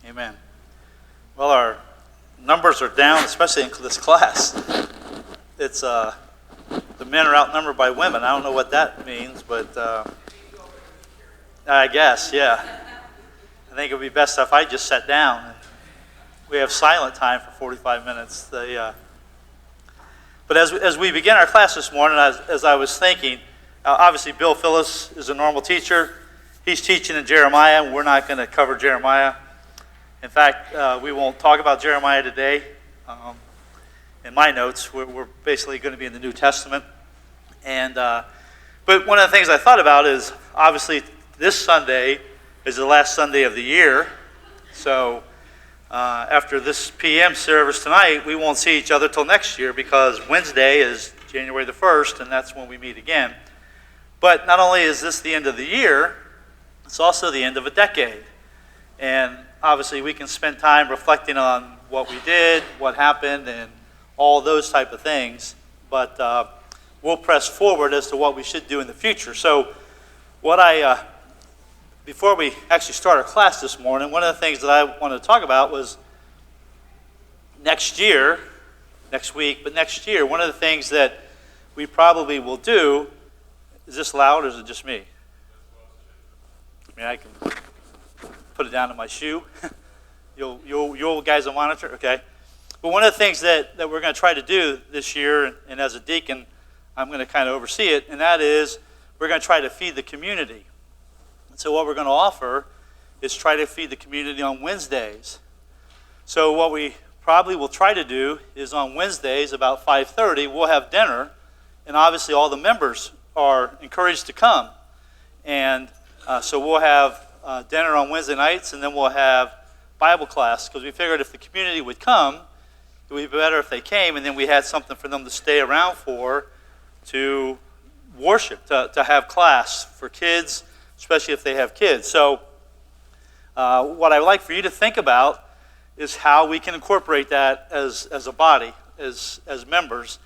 Amen. Well, our numbers are down, especially in this class. It's the men are outnumbered by women. I don't know what that means, but I guess, yeah. I think it would be best if I just sat down. We have silent time for 45 minutes. But as we begin our class this morning, as I was thinking, obviously Bill Phillips is a normal teacher. He's teaching in Jeremiah. We're not going to cover Jeremiah. In fact, we won't talk about Jeremiah today. In my notes, we're basically going to be in the New Testament. But one of the things I thought about is, obviously, this Sunday is the last Sunday of the year. So after this PM service tonight, we won't see each other till next year because Wednesday is January the 1st, and that's when we meet again. But not only is this the end of the year, it's also the end of a decade. And obviously we can spend time reflecting on what we did, what happened, and all those type of things. But we'll press forward as to what we should do in the future. So before we actually start our class this morning, one of the things that I wanted to talk about was next year, one of the things that we probably will do, is this loud or is it just me? I mean, I can put it down to my shoe. You'll guys will monitor, okay? But one of the things that we're going to try to do this year, and as a deacon, I'm going to kind of oversee it, and that is we're going to try to feed the community. And so what we're going to offer is try to feed the community on Wednesdays. So what we probably will try to do is on Wednesdays about 5:30, we'll have dinner, and obviously all the members are encouraged to come. And so we'll have dinner on Wednesday nights, and then we'll have Bible class, because we figured if the community would come, it would be better if they came, and then we had something for them to stay around for, to worship, to have class for kids, especially if they have kids. So what I would like for you to think about is how we can incorporate that as a body, as members,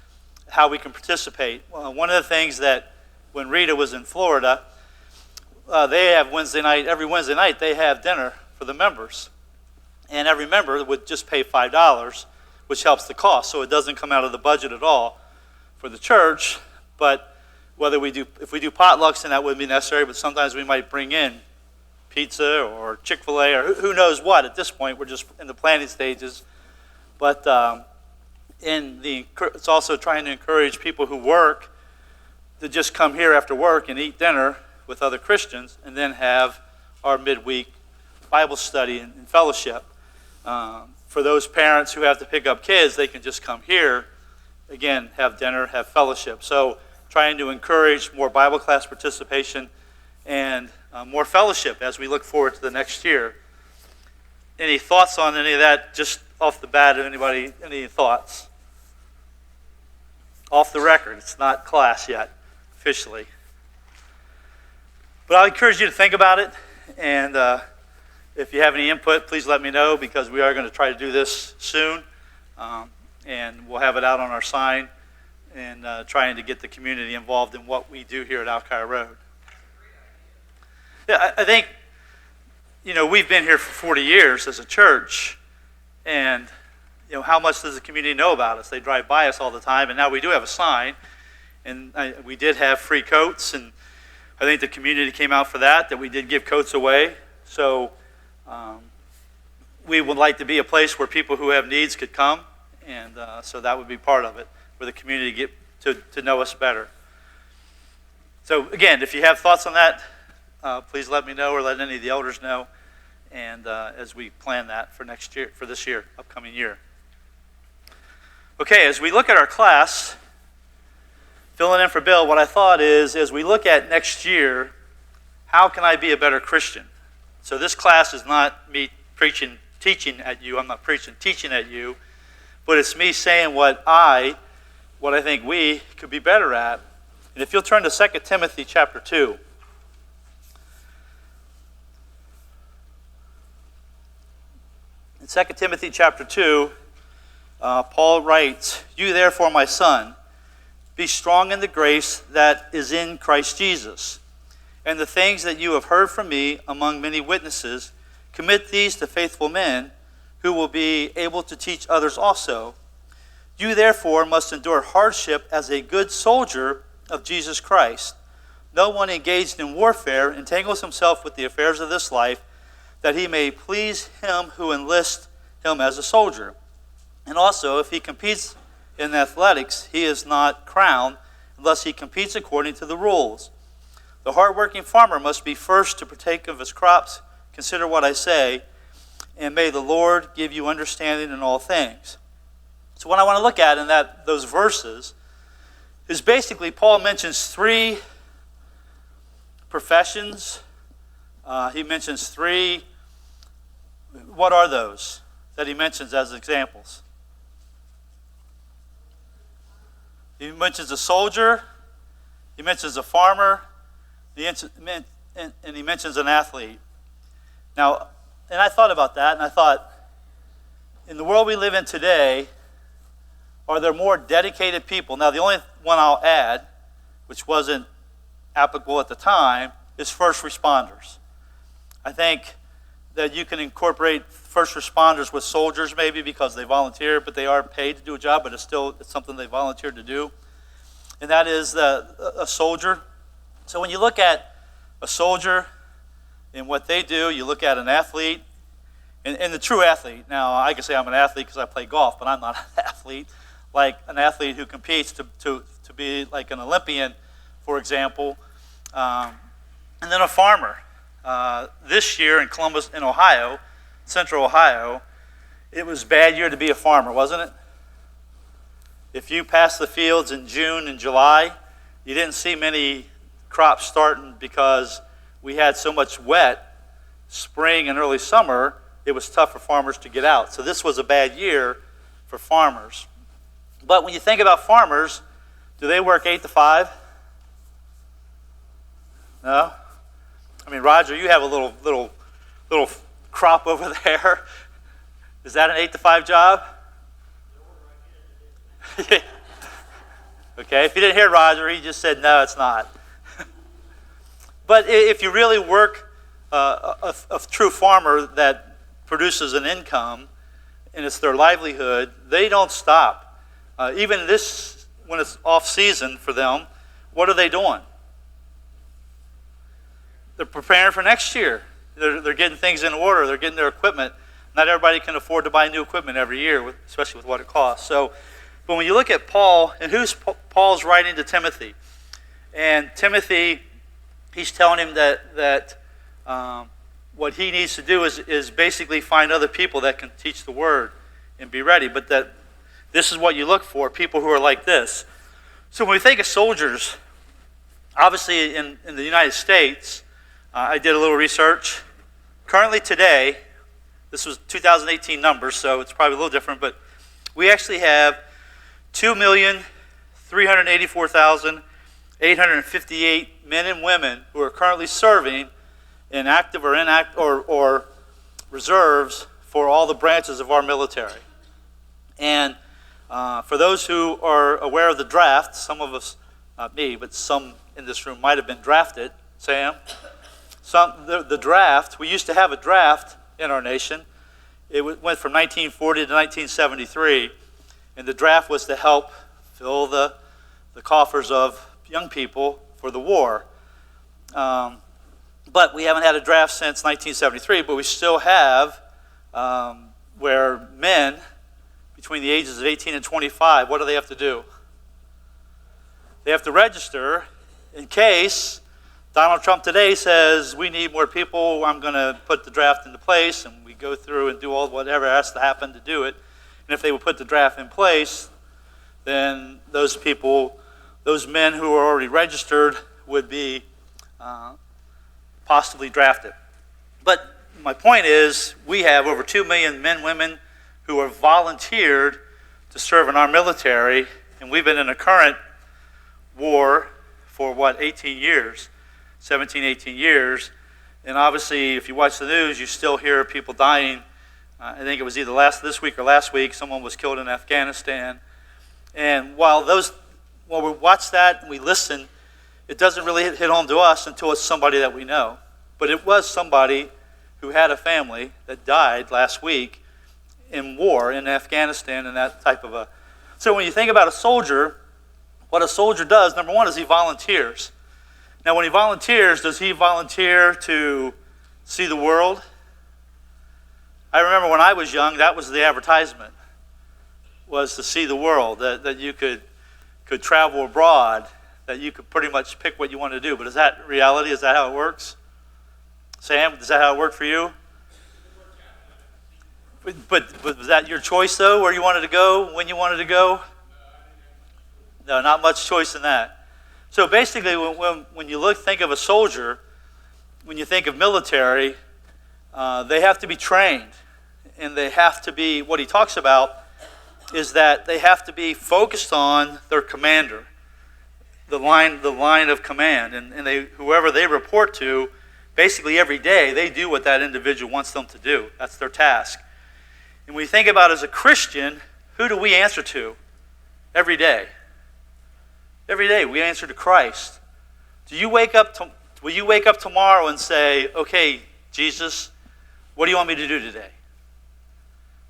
how we can participate. One of the things that when Rita was in Florida, they have every Wednesday night they have dinner for the members. And every member would just pay $5, which helps the cost. So it doesn't come out of the budget at all for the church. But if we do potlucks, then that wouldn't be necessary. But sometimes we might bring in pizza or Chick-fil-A or who knows what. At this point, we're just in the planning stages. But it's also trying to encourage people who work to just come here after work and eat dinner with other Christians, and then have our midweek Bible study and fellowship. For those parents who have to pick up kids, they can just come here, again, have dinner, have fellowship. So trying to encourage more Bible class participation and more fellowship as we look forward to the next year. Any thoughts on any of that, just off the bat? Anybody, any thoughts? Off the record, it's not class yet, officially. But I encourage you to think about it, and if you have any input, please let me know, because we are going to try to do this soon, and we'll have it out on our sign, and trying to get the community involved in what we do here at Alkire Road. Yeah, I think, we've been here for 40 years as a church, and how much does the community know about us? They drive by us all the time, and now we do have a sign, and we did have free coats, and I think the community came out for that we did give coats away. So we would like to be a place where people who have needs could come, and so that would be part of it, where the community get to know us better. So again, if you have thoughts on that, please let me know or let any of the elders know, and as we plan that for next year, for this year, upcoming year. Okay, as we look at our class, filling in for Bill, what I thought is, as we look at next year, how can I be a better Christian? So this class is not me teaching at you. I'm not teaching at you. But it's me saying what I think we could be better at. And if you'll turn to 2 Timothy chapter 2. In 2 Timothy chapter 2, Paul writes, "You therefore, my son, be strong in the grace that is in Christ Jesus. And the things that you have heard from me among many witnesses, Commit these to faithful men who will be able to teach others also. You therefore must endure hardship as a good soldier of Jesus Christ. No one engaged in warfare entangles himself with the affairs of this life, that he may please him who enlists him as a soldier. And also, if he competes in athletics, he is not crowned unless he competes according to the rules. The hardworking farmer must be first to partake of his crops. Consider what I say, and may the Lord give you understanding in all things. So what I want to look at in those verses is basically Paul mentions three professions. He mentions three. What are those that he mentions as examples? He mentions a soldier, he mentions a farmer, and he mentions an athlete. Now, and I thought about that, and I thought, in the world we live in today, are there more dedicated people? Now, the only one I'll add, which wasn't applicable at the time, is first responders. I think that you can incorporate first responders with soldiers maybe because they volunteer, but they are paid to do a job, but it's something they volunteered to do. And that is a soldier. So when you look at a soldier and what they do, you look at an athlete, and the true athlete. Now, I can say I'm an athlete because I play golf, but I'm not an athlete. Like an athlete who competes to be like an Olympian, for example. And then a farmer. This year in Columbus, in Ohio, central Ohio, it was a bad year to be a farmer, wasn't it? If you passed the fields in June and July, you didn't see many crops starting because we had so much wet spring and early summer, it was tough for farmers to get out. So this was a bad year for farmers. But when you think about farmers, do they work 8 to 5? No? I mean, Roger, you have a little crop over there. Is that an 8 to 5 job? Okay, if you didn't hear Roger, he just said, no, it's not. But if you really work a true farmer that produces an income, and it's their livelihood, they don't stop. Even this, when it's off season for them, what are they doing? They're preparing for next year. They're getting things in order. They're getting their equipment. Not everybody can afford to buy new equipment every year, especially with what it costs. But when you look at Paul, and who's Paul's writing to Timothy? And Timothy, he's telling him that what he needs to do is basically find other people that can teach the word and be ready. But that this is what you look for, people who are like this. So when we think of soldiers, obviously in the United States, I did a little research. Currently today, this was 2018 numbers, so it's probably a little different, but we actually have 2,384,858 men and women who are currently serving in active or inactive or reserves for all the branches of our military. And for those who are aware of the draft, some of us, not me, but some in this room might have been drafted. Sam? The draft, we used to have a draft in our nation. It went from 1940 to 1973, and the draft was to help fill the coffers of young people for the war. But we haven't had a draft since 1973, but we still have where men between the ages of 18 and 25, what do they have to do? They have to register in case Donald Trump today says, we need more people, I'm going to put the draft into place, and we go through and do all whatever has to happen to do it. And if they would put the draft in place, then those people, those men who are already registered would be possibly drafted. But my point is, we have over 2 million men and women who are volunteered to serve in our military, and we've been in a current war for 18 years, 17, 18 years. And obviously, if you watch the news, you still hear people dying. I think it was either this week or last week, someone was killed in Afghanistan. And while we watch that and we listen, it doesn't really hit home to us until it's somebody that we know. But it was somebody who had a family that died last week in war in Afghanistan and that type of a... So when you think about a soldier, what a soldier does, number one, is he volunteers. Now when he volunteers, does he volunteer to see the world? I remember when I was young, that was the advertisement, was to see the world, that you could travel abroad, that you could pretty much pick what you want to do. But is that reality? Is that how it works? Sam, is that how it worked for you? But was that your choice, though, where you wanted to go, when you wanted to go? No, not much choice in that. So basically, when you think of a soldier, when you think of military, they have to be trained. And they have to be, what he talks about is that they have to be focused on their commander, the line of command. And whoever they report to, basically every day, they do what that individual wants them to do. That's their task. And when you think about as a Christian, who do we answer to every day? Every day we answer to Christ. Will you wake up tomorrow and say, okay, Jesus, what do you want me to do today?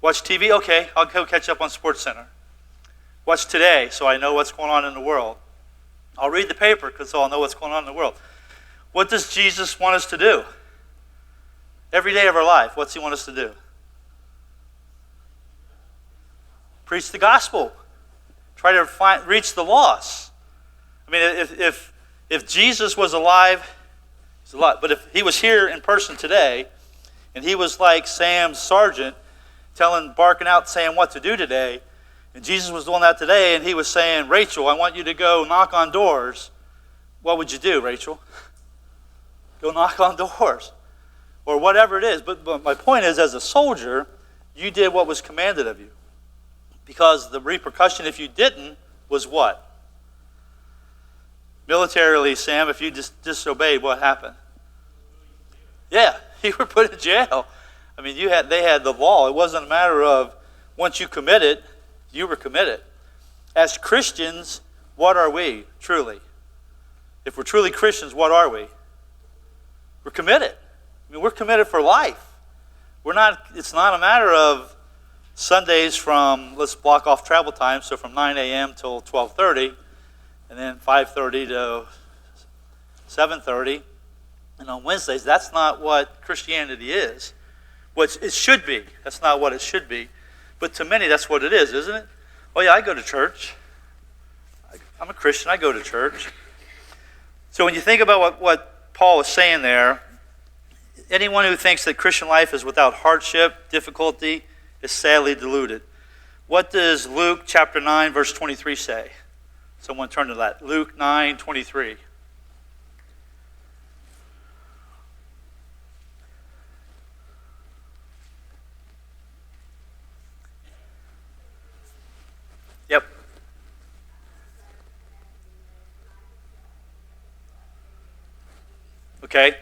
Watch TV? Okay, I'll go catch up on SportsCenter. Watch Today so I know what's going on in the world. I'll read the paper because I'll know what's going on in the world. What does Jesus want us to do? Every day of our life, what's he want us to do? Preach the gospel. Try to reach the lost. I mean, if Jesus was alive, he's alive. But if he was here in person today, and he was like Sam's sergeant, barking out, saying what to do today, and Jesus was doing that today, and he was saying, Rachel, I want you to go knock on doors. What would you do, Rachel? Go knock on doors. Or whatever it is. But my point is, as a soldier, you did what was commanded of you. Because the repercussion, if you didn't, was what? Militarily, Sam, if you just disobeyed, what happened? Yeah, you were put in jail. I mean, they had the law. It wasn't a matter of once you committed, you were committed. As Christians, what are we, truly? If we're truly Christians, what are we? We're committed. I mean, we're committed for life. It's not a matter of Sundays from, let's block off travel time, so from 9 a.m. till 12:30, and then 5:30 to 7:30. And on Wednesdays, that's not what Christianity is. What it should be. That's not what it should be. But to many, that's what it is, isn't it? Oh yeah, I go to church. I'm a Christian, I go to church. So when you think about what Paul is saying there, anyone who thinks that Christian life is without hardship, difficulty, is sadly deluded. What does Luke chapter 9, verse 23 say? Someone turn to that. Luke 9:23. Yep. Okay.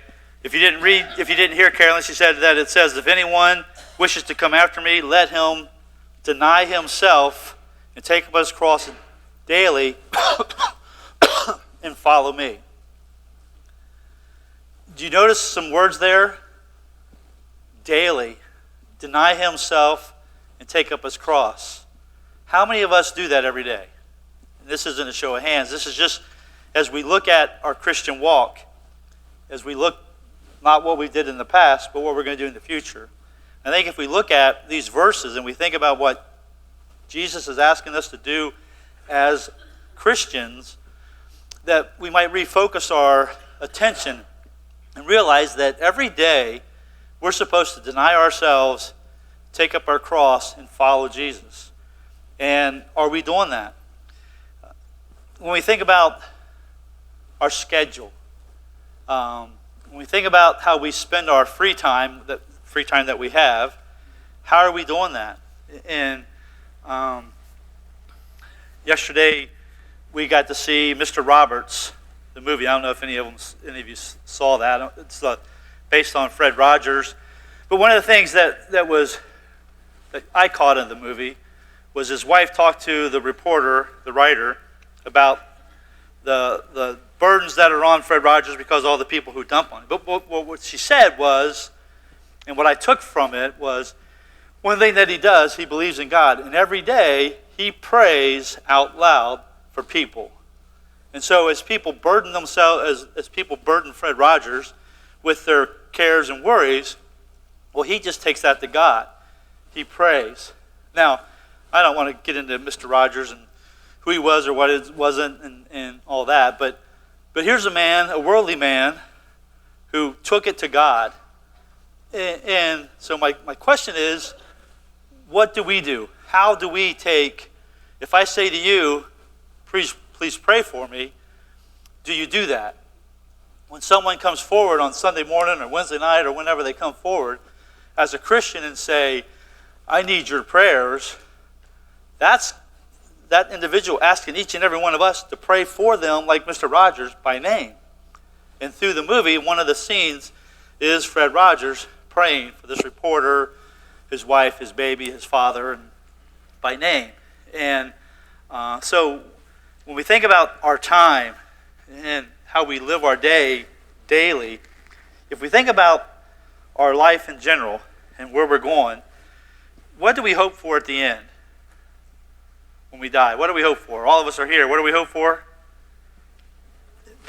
If you didn't hear Carolyn, she said that it says, if anyone wishes to come after me, let him deny himself and take up his cross daily and follow me. Do you notice some words there? Daily. Deny himself and take up his cross. How many of us do that every day? And this isn't a show of hands. This is just as we look at our Christian walk, as we look not what we did in the past, but what we're going to do in the future. I think if we look at these verses and we think about what Jesus is asking us to do as Christians, that we might refocus our attention and realize that every day we're supposed to deny ourselves, take up our cross, and follow Jesus. And are we doing that? When we think about our schedule, when we think about how we spend our free time that we have, how are we doing that? And yesterday we got to see Mr. Roberts, the movie. I don't know if any of you saw that. It's based on Fred Rogers. But one of the things that I caught in the movie was his wife talked to the reporter, the writer, about the burdens that are on Fred Rogers because of all the people who dump on him. But what she said was, And what I took from it was one thing that he does, he believes in God. And every day, he prays out loud for people. And so as people burden themselves, as people burden Fred Rogers with their cares and worries, well, he just takes that to God. He prays. Now, I don't want to get into Mr. Rogers and who he was or what it wasn't and all that, but here's a man, a worldly man, who took it to God. And so my question is, what do we do? How do we take, if I say to you, please pray for me, do you do that? When someone comes forward on Sunday morning or Wednesday night or whenever they come forward as a Christian and say, I need your prayers, that's that individual asking each and every one of us to pray for them like Mr. Rogers by name. And through the movie, one of the scenes is Fred Rogers praying for this reporter, his wife, his baby, his father, and by name. And so when we think about our time and how we live our day daily, if we think about our life in general and where we're going, what do we hope for at the end when we die? What do we hope for? All of us are here. What do we hope for?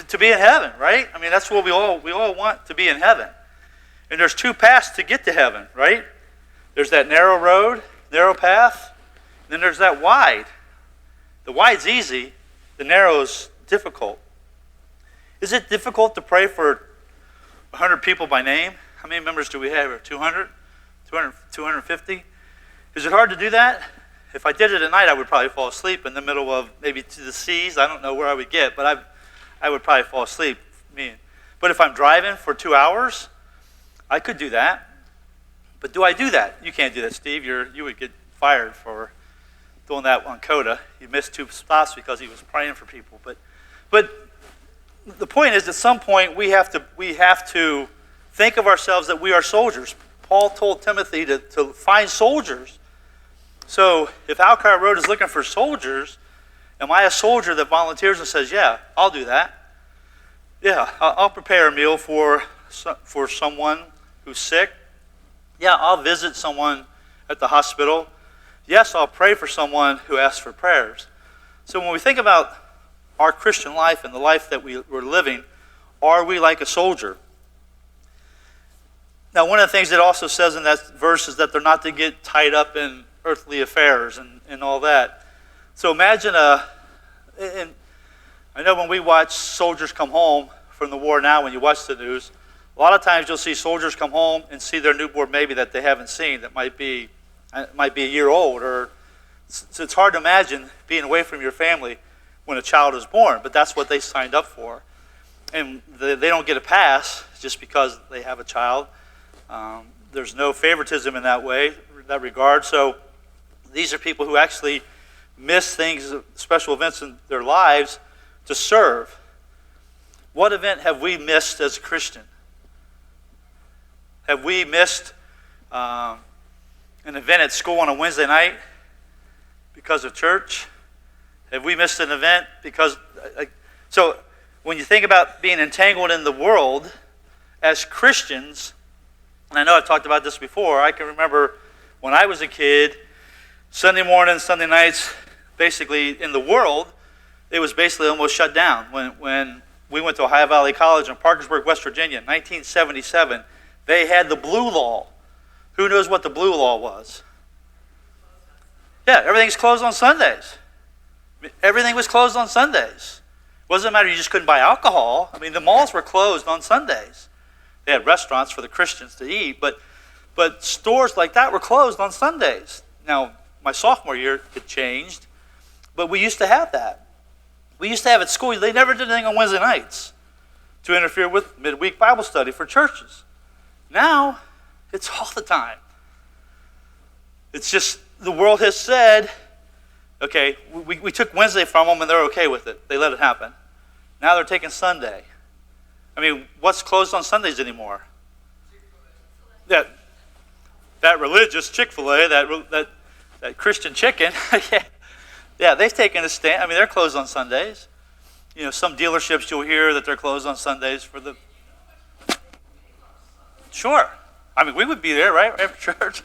To be in heaven, right? I mean, that's what we all want, to be in heaven. And there's two paths to get to heaven, right? There's that narrow road, narrow path, and then there's that wide. The wide's easy, the narrow's difficult. Is it difficult to pray for 100 people by name? How many members do we have? 200? 250? Is it hard to do that? If I did it at night, I would probably fall asleep in the middle of maybe to the seas. I don't know where I would get, but I would probably fall asleep. But if I'm driving for 2 hours, I could do that. But do I do that? You can't do that, Steve. You would get fired for doing that on Coda. You missed 2 stops because he was praying for people. But the point is, at some point, we have to think of ourselves that we are soldiers. Paul told Timothy to find soldiers. So if Alkire Road is looking for soldiers, am I a soldier that volunteers and says, yeah, I'll do that? Yeah, I'll prepare a meal for someone who's sick. Yeah, I'll visit someone at the hospital. Yes, I'll pray for someone who asks for prayers. So when we think about our Christian life and the life that we're living, are we like a soldier? Now, one of the things it also says in that verse is that they're not to get tied up in earthly affairs and all that. So imagine and I know when we watch soldiers come home from the war now, when you watch the news, a lot of times you'll see soldiers come home and see their newborn baby that they haven't seen that might be a year old. Or so it's hard to imagine being away from your family when a child is born, but that's what they signed up for. And they don't get a pass just because they have a child. There's no favoritism in that way, in that regard. So these are people who actually miss things, special events in their lives to serve. What event have we missed as a Christian? Have we missed an event at school on a Wednesday night because of church? Have we missed an event because... So when you think about being entangled in the world as Christians, and I know I've talked about this before, I can remember when I was a kid, Sunday mornings, Sunday nights, basically in the world, it was basically almost shut down. When we went to Ohio Valley College in Parkersburg, West Virginia, in 1977, they had the blue law. Who knows what the blue law was? Yeah, everything's closed on Sundays. Everything was closed on Sundays. It wasn't matter you just couldn't buy alcohol. I mean, the malls were closed on Sundays. They had restaurants for the Christians to eat, but stores like that were closed on Sundays. Now, my sophomore year, it changed, but we used to have that. We used to have at school, they never did anything on Wednesday nights to interfere with midweek Bible study for churches. Now, it's all the time. It's just, the world has said, okay, we took Wednesday from them and they're okay with it. They let it happen. Now they're taking Sunday. I mean, what's closed on Sundays anymore? That religious Chick-fil-A, that Christian chicken, yeah, they've taken a stand. I mean, they're closed on Sundays. You know, some dealerships you'll hear that they're closed on Sundays for the... Sure. I mean, we would be there, right, after church.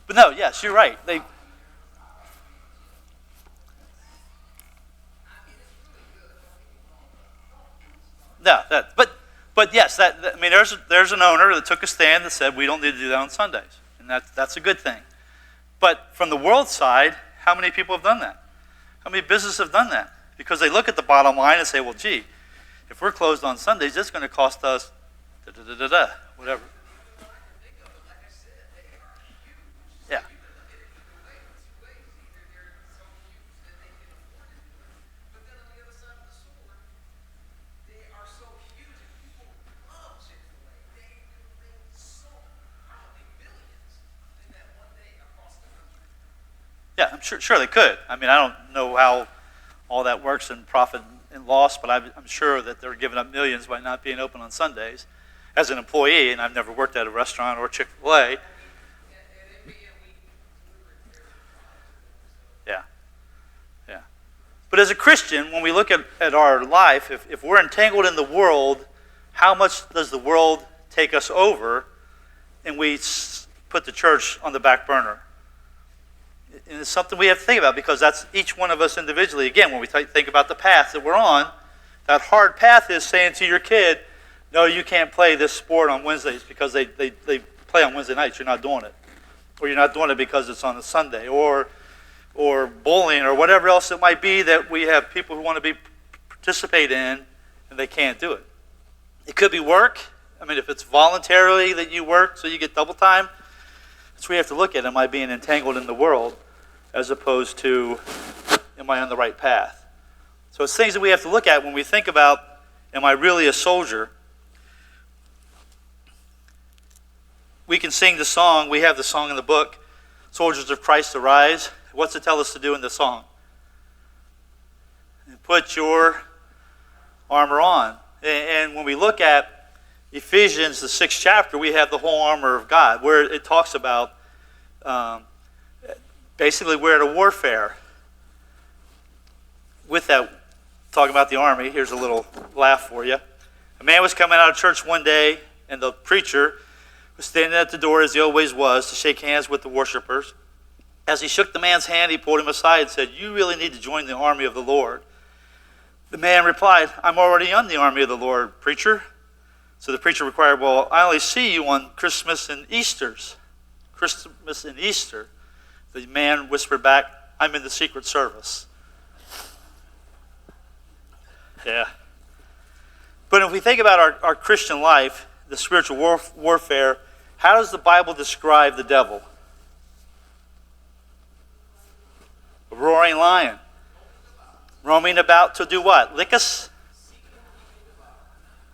But no, yes, you're right. But yes, I mean, there's an owner that took a stand that said we don't need to do that on Sundays, and that's a good thing. But from the world side, how many people have done that? How many businesses have done that? Because they look at the bottom line and say, well, gee, if we're closed on Sundays, it's going to cost us whatever. Yeah. Yeah, I'm sure they could. I mean, I don't know how all that works in profit and loss, but I'm sure that they're giving up millions by not being open on Sundays. As an employee, and I've never worked at a restaurant or Chick-fil-A. Yeah, yeah. But as a Christian, when we look at our life, if we're entangled in the world, how much does the world take us over, and we put the church on the back burner? And it's something we have to think about, because that's each one of us individually. Again, when we think about the path that we're on, that hard path is saying to your kid, no, you can't play this sport on Wednesdays because they play on Wednesday nights. You're not doing it. Or you're not doing it because it's on a Sunday. Or bowling or whatever else it might be that we have people who want to participate in, and they can't do it. It could be work. I mean, if it's voluntarily that you work so you get double time, that's what we have to look at. Am I being entangled in the world as opposed to am I on the right path? So it's things that we have to look at when we think about, am I really a soldier? We can sing the song. We have the song in the book, Soldiers of Christ Arise. What's it tell us to do in the song? Put your armor on. And when we look at Ephesians, the 6th chapter, we have the whole armor of God, where it talks about basically we're at a warfare. With that, talking about the army, here's a little laugh for you. A man was coming out of church one day, and the preacher was standing at the door, as he always was, to shake hands with the worshipers. As he shook the man's hand, he pulled him aside and said, you really need to join the army of the Lord. The man replied, I'm already in the army of the Lord, preacher. So the preacher required, well, I only see you on Christmas and Easters. Christmas and Easter. The man whispered back, I'm in the Secret Service. Yeah. But if we think about our Christian life, the spiritual warfare, how does the Bible describe the devil? A roaring lion. Roaming about to do what? Lick us?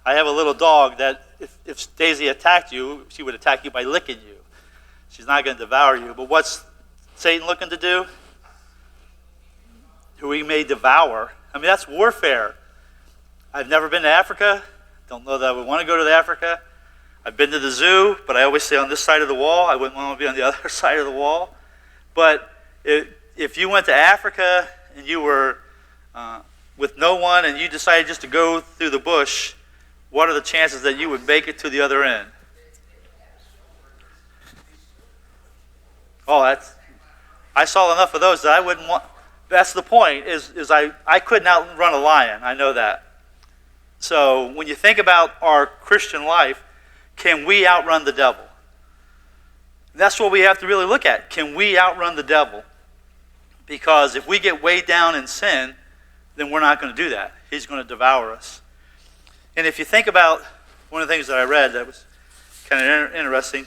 I have a little dog that if Daisy attacked you, she would attack you by licking you. She's not going to devour you. But what's Satan looking to do? Who he may devour. I mean, that's warfare. I've never been to Africa. Don't know that I would want to go to Africa. I've been to the zoo, but I always stay on this side of the wall. I wouldn't want to be on the other side of the wall. But if you went to Africa and you were with no one and you decided just to go through the bush, what are the chances that you would make it to the other end? Oh, I saw enough of those that I wouldn't want. That's the point, is I couldn't outrun a lion. I know that. So when you think about our Christian life, can we outrun the devil? That's what we have to really look at. Can we outrun the devil? Because if we get way down in sin, then we're not going to do that. He's going to devour us. And if you think about one of the things that I read that was kind of interesting,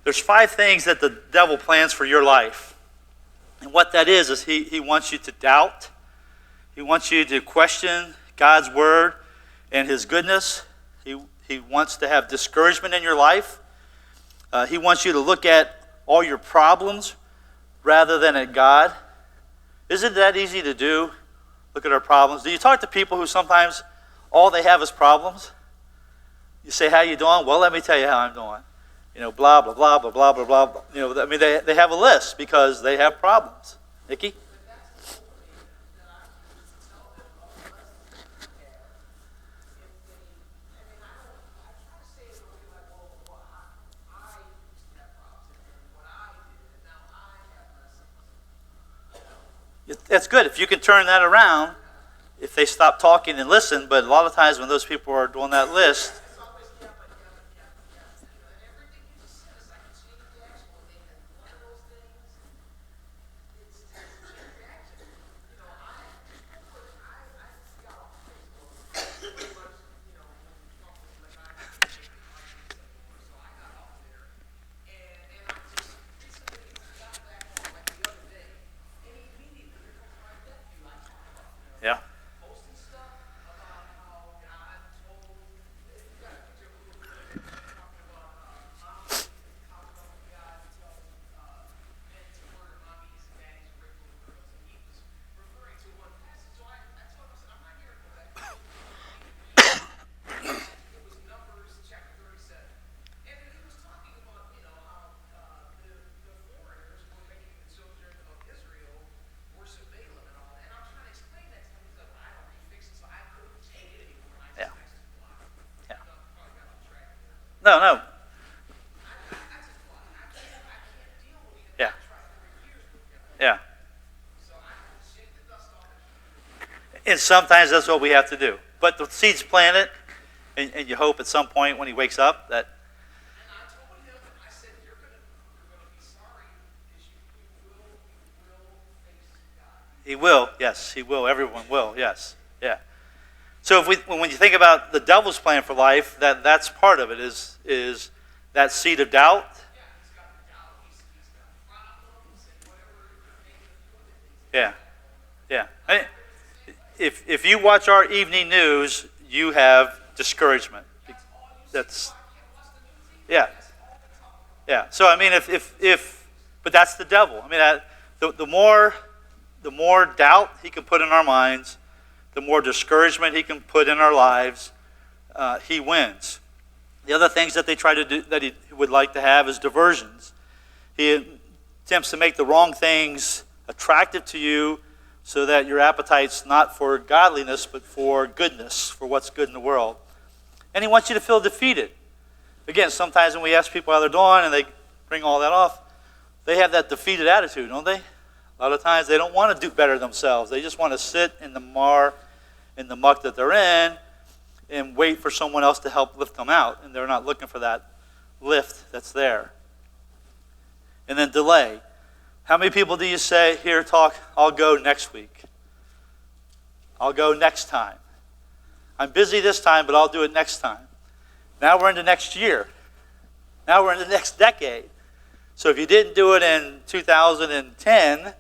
there's 5 things that the devil plans for your life. And what that is he wants you to doubt. He wants you to question God's word and his goodness. He wants to have discouragement in your life. He wants you to look at all your problems rather than at God. Isn't that easy to do? Look at our problems. Do you talk to people who sometimes all they have is problems? You say, how you doing? Well, let me tell you how I'm doing. You know, blah, blah, blah, blah, blah, blah, blah. You know, I mean, they have a list because they have problems. Nikki? It's good if you can turn that around, if they stop talking and listen, but a lot of times when those people are doing that list, yeah. Yeah. Yeah. No, no. Yeah. Yeah. And sometimes that's what we have to do. But the seed's planted, and you hope at some point when he wakes up that he will. Yes, he will. Everyone will. Yes. Yeah. So when you think about the devil's plan for life, that's part of it is that seed of doubt. Yeah. Yeah. If you watch our evening news, you have discouragement. That's yeah. Yeah. So I mean, but that's the devil. I mean, the more doubt he can put in our minds, the more discouragement he can put in our lives, he wins. The other things that they try to do that he would like to have is diversions. He attempts to make the wrong things attractive to you, so that your appetite's not for godliness, but for goodness, for what's good in the world. And he wants you to feel defeated. Again, sometimes when we ask people how they're doing and they bring all that off, they have that defeated attitude, don't they? A lot of times they don't want to do better themselves. They just want to sit in the muck that they're in, and wait for someone else to help lift them out. And they're not looking for that lift that's there. And then delay. How many people do you say, here, talk, I'll go next week. I'll go next time. I'm busy this time, but I'll do it next time. Now we're into next year. Now we're in the next decade. So if you didn't do it in 2010,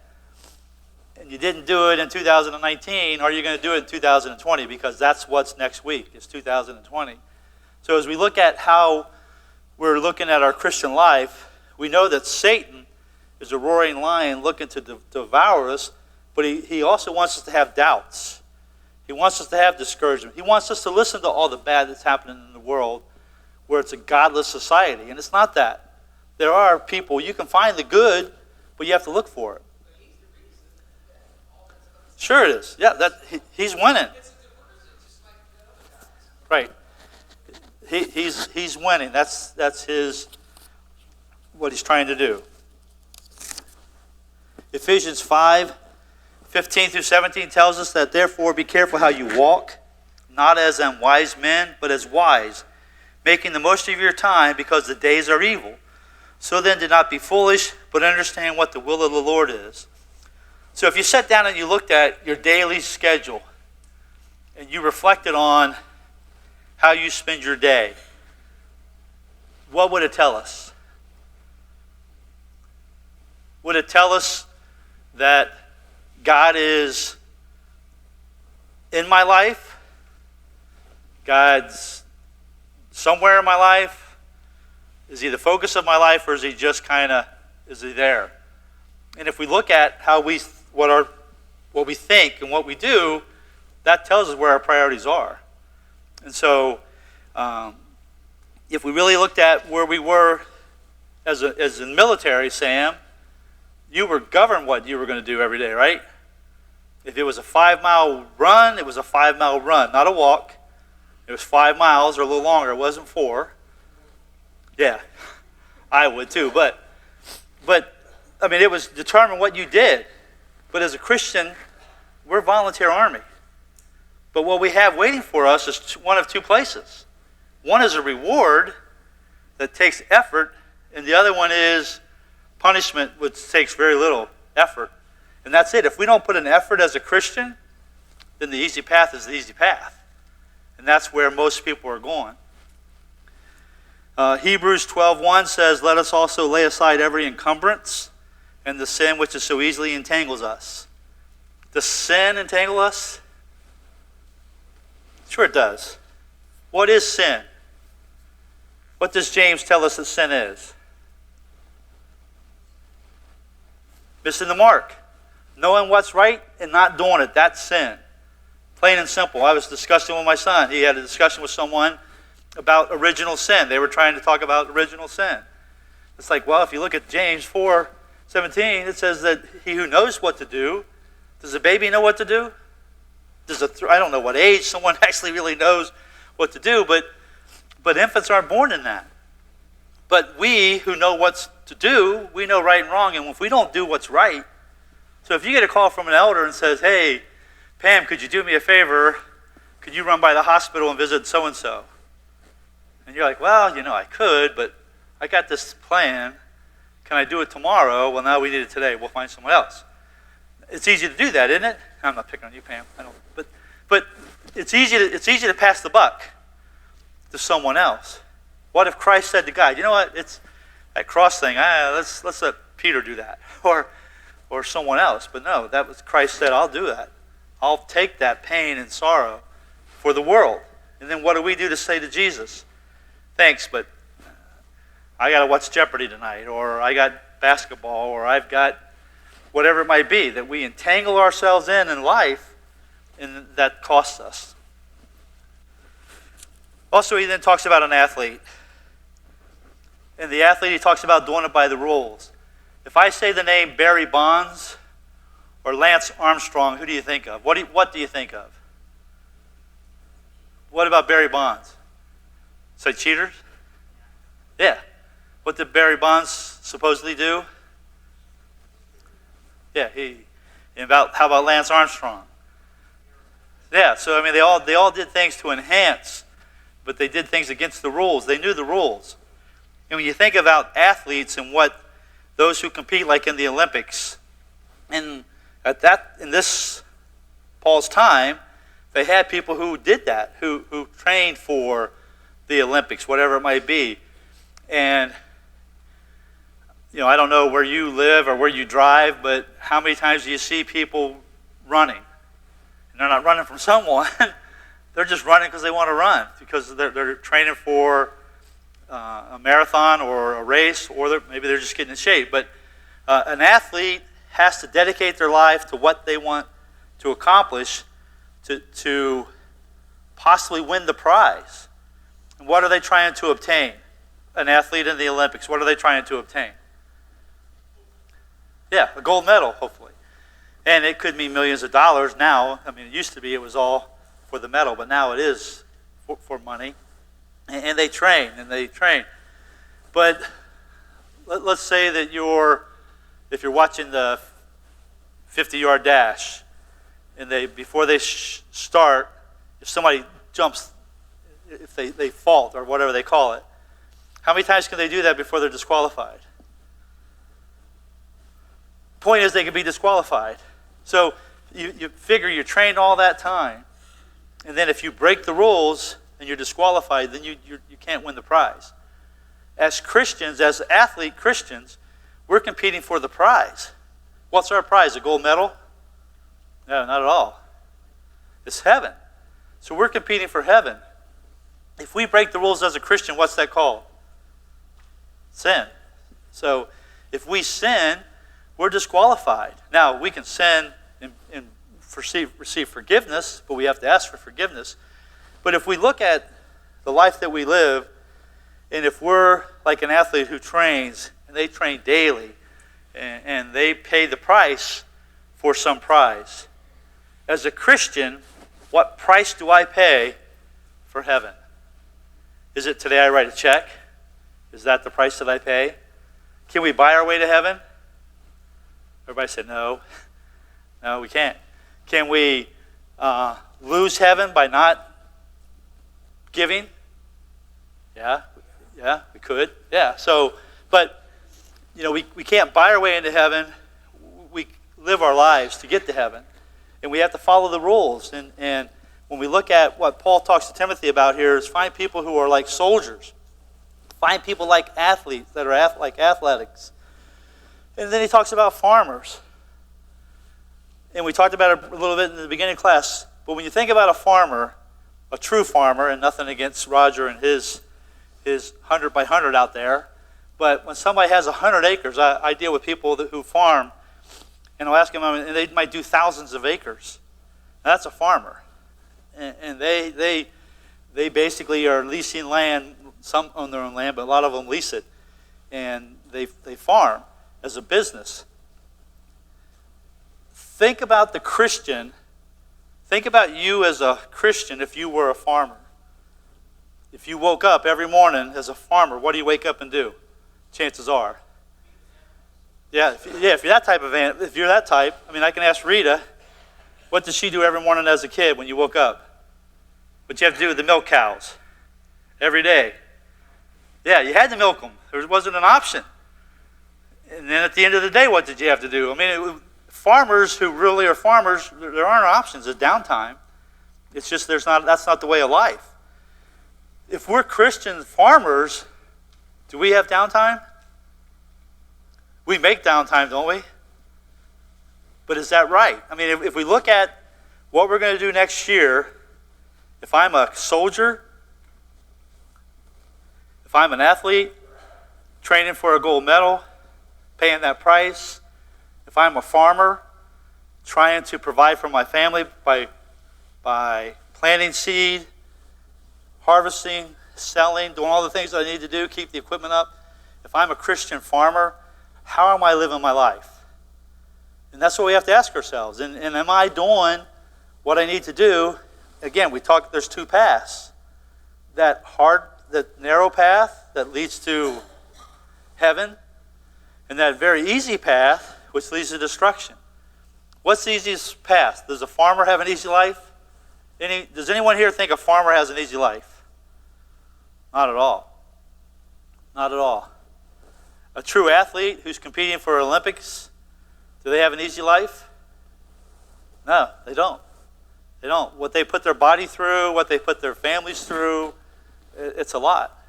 and you didn't do it in 2019, are you going to do it in 2020? Because that's what's next week, is 2020. So as we look at how we're looking at our Christian life, we know that Satan is a roaring lion looking to devour us, but he also wants us to have doubts. He wants us to have discouragement. He wants us to listen to all the bad that's happening in the world where it's a godless society. And it's not that. There are people, you can find the good, but you have to look for it. Sure it is. Yeah, he's winning. Right. He's winning. That's what he's trying to do. Ephesians 5:15 through 17 tells us that therefore be careful how you walk, not as unwise men, but as wise, making the most of your time because the days are evil. So then do not be foolish, but understand what the will of the Lord is. So if you sat down and you looked at your daily schedule and you reflected on how you spend your day, what would it tell us? Would it tell us that God is in my life? God's somewhere in my life? Is he the focus of my life, or is he just is he there? And if we look at what we think and what we do, that tells us where our priorities are. And so if we really looked at where we were as in the military, Sam, you were governed what you were going to do every day, right? If it was a 5-mile run, it was a 5-mile run, not a walk. It was 5 miles or a little longer. It wasn't 4. Yeah, I would too. But I mean, it was determined what you did. But as a Christian, We're a volunteer army. But what we have waiting for us is one of two places. One is a reward that takes effort, and the other one is punishment, which takes very little effort. And that's it. If we don't put an effort as a Christian, then the easy path is the easy path. And that's where most people are going. Hebrews 12:1 says, "Let us also lay aside every encumbrance and the sin which so easily entangles us." Does sin entangle us? Sure it does. What is sin? What does James tell us that sin is? Missing the mark. Knowing what's right and not doing it. That's sin. Plain and simple. I was discussing with my son. He had a discussion with someone about original sin. They were trying to talk about original sin. It's like, well, if you look at James 4:17, it says that he who knows what to do, does a baby know what to do? I don't know what age someone actually really knows what to do, but infants aren't born in that. But we who know what to do, we know right and wrong, and if we don't do what's right, so if you get a call from an elder and says, "Hey, Pam, could you do me a favor? Could you run by the hospital and visit so-and-so?" And you're like, "Well, I could, but I got this plan. Can I do it tomorrow?" "Well, no, we need it today. We'll find someone else." It's easy to do that, isn't it? I'm not picking on you, Pam. I don't. But it's easy to pass the buck to someone else. What if Christ said to God, "You know what? It's that cross thing. Let's let Peter do that, or someone else." But no, that was Christ said, "I'll do that. I'll take that pain and sorrow for the world." And then what do we do to say to Jesus? "Thanks, but I got to watch Jeopardy tonight," or "I got basketball," or "I've got," whatever it might be, that we entangle ourselves in life, and that costs us. Also, he then talks about an athlete. And the athlete, he talks about doing it by the rules. If I say the name Barry Bonds or Lance Armstrong, who do you think of? What do you think of? What about Barry Bonds? Say cheaters? Yeah. What did Barry Bonds supposedly do? Yeah, how about Lance Armstrong? Yeah, so they all did things to enhance, but they did things against the rules. They knew the rules. And when you think about athletes and what those who compete, like in the Olympics, and in this Paul's time, they had people who did that, who trained for the Olympics, whatever it might be. And I don't know where you live or where you drive, but how many times do you see people running? And they're not running from someone. They're just running because they want to run, because they're training for a marathon or a race, or maybe they're just getting in shape. But an athlete has to dedicate their life to what they want to accomplish to possibly win the prize. And what are they trying to obtain? An athlete in the Olympics, what are they trying to obtain? Yeah, a gold medal, hopefully. And it could mean millions of dollars now. It used to be it was all for the medal, but now it is for money. And they train, But let's say that if you're watching the 50-yard dash, and before they start, if somebody jumps, if they fault or whatever they call it, how many times can they do that before they're disqualified? Point is, they can be disqualified. So you figure you trained all that time, and then if you break the rules and you're disqualified, then you can't win the prize. As Christians, as athlete Christians, we're competing for the prize. What's our prize? A gold medal? No, not at all. It's heaven. So we're competing for heaven. If we break the rules as a Christian, what's that called? Sin. So if we sin, we're disqualified. Now, we can sin and receive forgiveness, but we have to ask for forgiveness. But if we look at the life that we live, and if we're like an athlete who trains, and they train daily, and they pay the price for some prize, as a Christian, what price do I pay for heaven? Is it today I write a check? Is that the price that I pay? Can we buy our way to heaven? Everybody said no. No, we can't. Can we lose heaven by not giving? Yeah, we could. Yeah, so, but, we can't buy our way into heaven. We live our lives to get to heaven. And we have to follow the rules. And when we look at what Paul talks to Timothy about here is find people who are like soldiers. Find people like athletes that are like athletics. And then he talks about farmers. And we talked about it a little bit in the beginning class. But when you think about a farmer, a true farmer, and nothing against Roger and his 100 by 100 out there, but when somebody has 100 acres, I deal with people who farm, and I'll ask them, and they might do thousands of acres. Now, that's a farmer. And they basically are leasing land. Some own their own land, but a lot of them lease it. And they farm as a business. Think about the Christian. Think about you as a Christian if you were a farmer. If you woke up every morning as a farmer, what do you wake up and do? Chances are. If you're that type if you're that type, I can ask Rita, what did she do every morning as a kid when you woke up? What you have to do with the milk cows every day? Yeah, you had to milk them. There wasn't an option. And then at the end of the day, what did you have to do? Farmers who really are farmers, there aren't options. There's downtime. It's just that's not the way of life. If we're Christian farmers, do we have downtime? We make downtime, don't we? But is that right? If we look at what we're going to do next year, if I'm a soldier, if I'm an athlete, training for a gold medal, paying that price, if I'm a farmer, trying to provide for my family by planting seed, harvesting, selling, doing all the things that I need to do, keep the equipment up. If I'm a Christian farmer, how am I living my life? And that's what we have to ask ourselves. And am I doing what I need to do? Again, there's two paths. That narrow path that leads to heaven, and that very easy path which leads to destruction. What's the easiest path? Does a farmer have an easy life? Does anyone here think a farmer has an easy life? Not at all. Not at all. A true athlete who's competing for Olympics, do they have an easy life? No, they don't. They don't. What they put their body through, what they put their families through, it's a lot.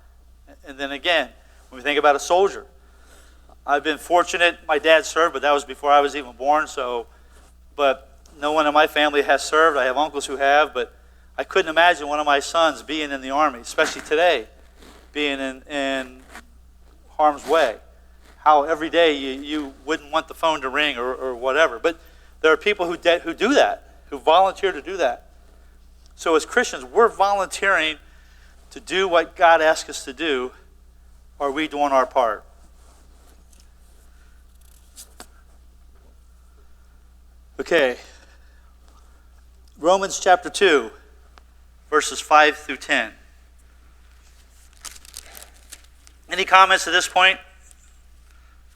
And then again, when we think about a soldier, I've been fortunate. My dad served, but that was before I was even born. But no one in my family has served. I have uncles who have, but I couldn't imagine one of my sons being in the Army, especially today, being in harm's way. How every day you wouldn't want the phone to ring or whatever. But there are people who do that, who volunteer to do that. So as Christians, we're volunteering to do what God asks us to do. Are we doing our part? Okay. Romans chapter 2, verses 5 through 10. Any comments at this point?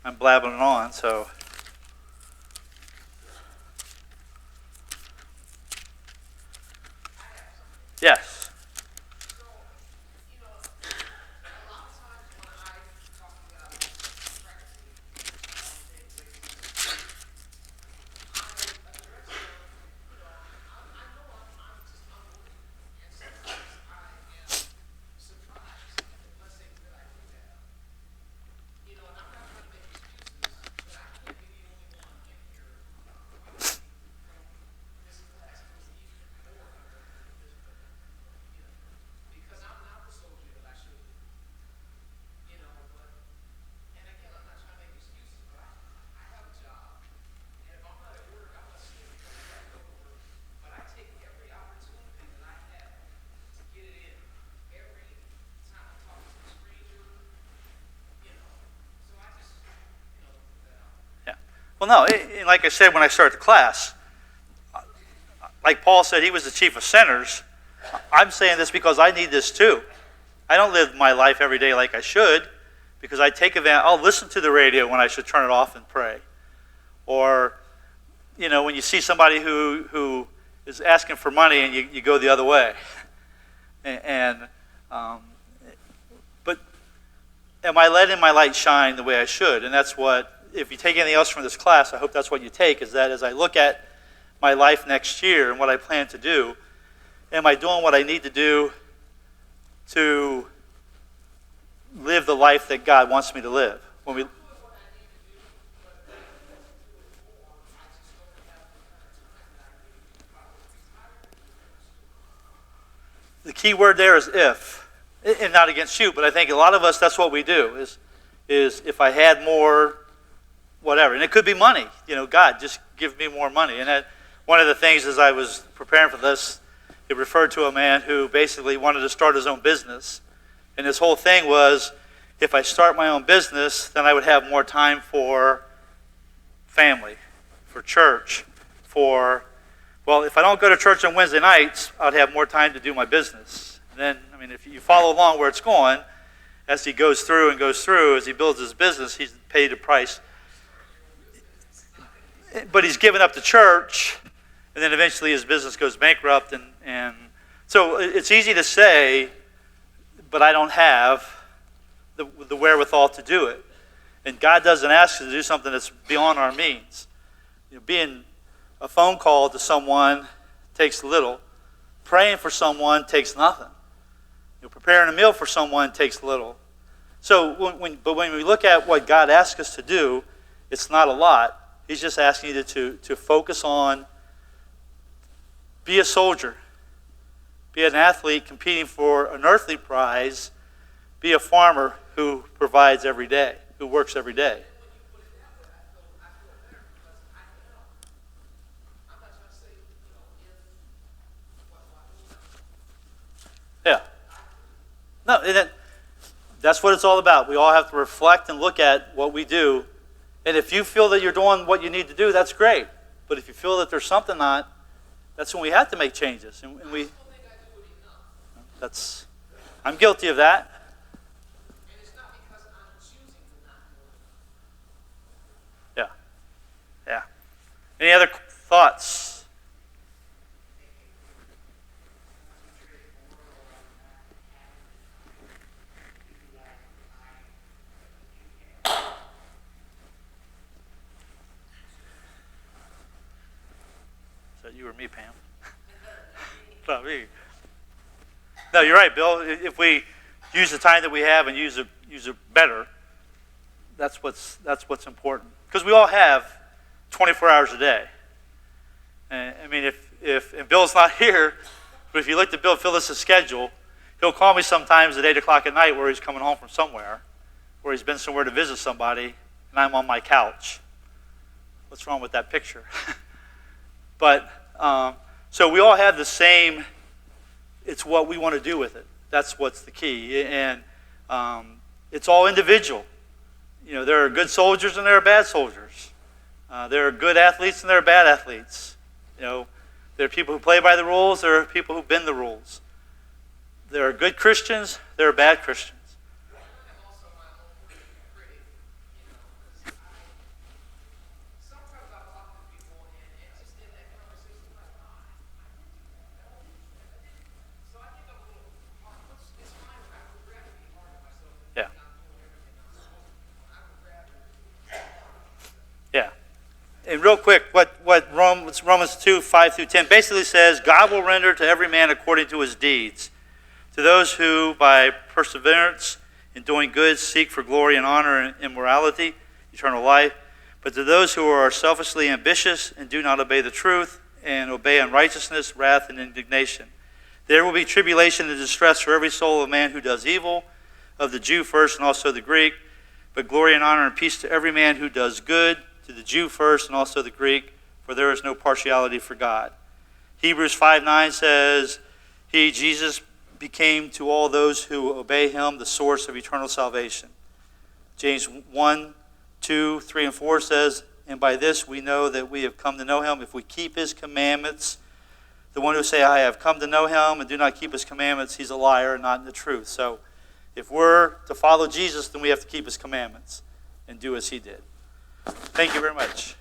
I'm blabbing on, so. Yes. Well, no, like I said when I started the class, like Paul said, he was the chief of sinners. I'm saying this because I need this too. I don't live my life every day like I should because I take advantage. I'll listen to the radio when I should turn it off and pray. Or, when you see somebody who is asking for money and you go the other way. But am I letting my light shine the way I should? And that's what, if you take anything else from this class, I hope that's what you take, is that as I look at my life next year and what I plan to do, am I doing what I need to do to live the life that God wants me to live? The key word there is if, and not against you, but I think a lot of us, that's what we do, is if I had more, whatever. And it could be money. God, just give me more money. And one of the things as I was preparing for this, it referred to a man who basically wanted to start his own business. And his whole thing was, if I start my own business, then I would have more time for family, for church, if I don't go to church on Wednesday nights, I'd have more time to do my business. And then, if you follow along where it's going, as he goes through, as he builds his business, he's paid a price. But he's given up the church, and then eventually his business goes bankrupt. And so it's easy to say, but I don't have the wherewithal to do it. And God doesn't ask us to do something that's beyond our means. Being a phone call to someone takes little. Praying for someone takes nothing. Preparing a meal for someone takes little. So when we look at what God asks us to do, it's not a lot. He's just asking you to focus on, be a soldier, be an athlete competing for an earthly prize, be a farmer who provides every day, who works every day. Yeah. No, that's what it's all about. We all have to reflect and look at what we do. And if you feel that you're doing what you need to do, that's great. But if you feel that there's something not, that's when we have to make changes. And I'm guilty of that. And it's not because I'm choosing to not do it. Yeah. Any other thoughts? You or me, Pam? Not me. No, you're right, Bill. If we use the time that we have and use it better, that's what's important. Because we all have 24 hours a day. And, if Bill's not here, but if you look at Bill Phyllis' schedule, he'll call me sometimes at 8 o'clock at night where he's coming home from somewhere, where he's been somewhere to visit somebody, and I'm on my couch. What's wrong with that picture? But so we all have the same, it's what we want to do with it. That's what's the key. And it's all individual. There are good soldiers and there are bad soldiers. There are good athletes and there are bad athletes. There are people who play by the rules, there are people who bend the rules. There are good Christians, there are bad Christians. And real quick, what Romans 2, 5 through 10 basically says, God will render to every man according to his deeds. To those who, by perseverance in doing good, seek for glory and honor and immorality, eternal life. But to those who are selfishly ambitious and do not obey the truth, and obey unrighteousness, wrath, and indignation. There will be tribulation and distress for every soul of man who does evil, of the Jew first and also the Greek. But glory and honor and peace to every man who does good, to the Jew first and also the Greek, for there is no partiality for God. Hebrews 5:9 says, He, Jesus, became to all those who obey him the source of eternal salvation. James 1, 2, 3, and 4 says, And by this we know that we have come to know him, if we keep his commandments. The one who say, I have come to know him, and do not keep his commandments, he's a liar and not in the truth. So if we're to follow Jesus, then we have to keep his commandments and do as he did. Thank you very much.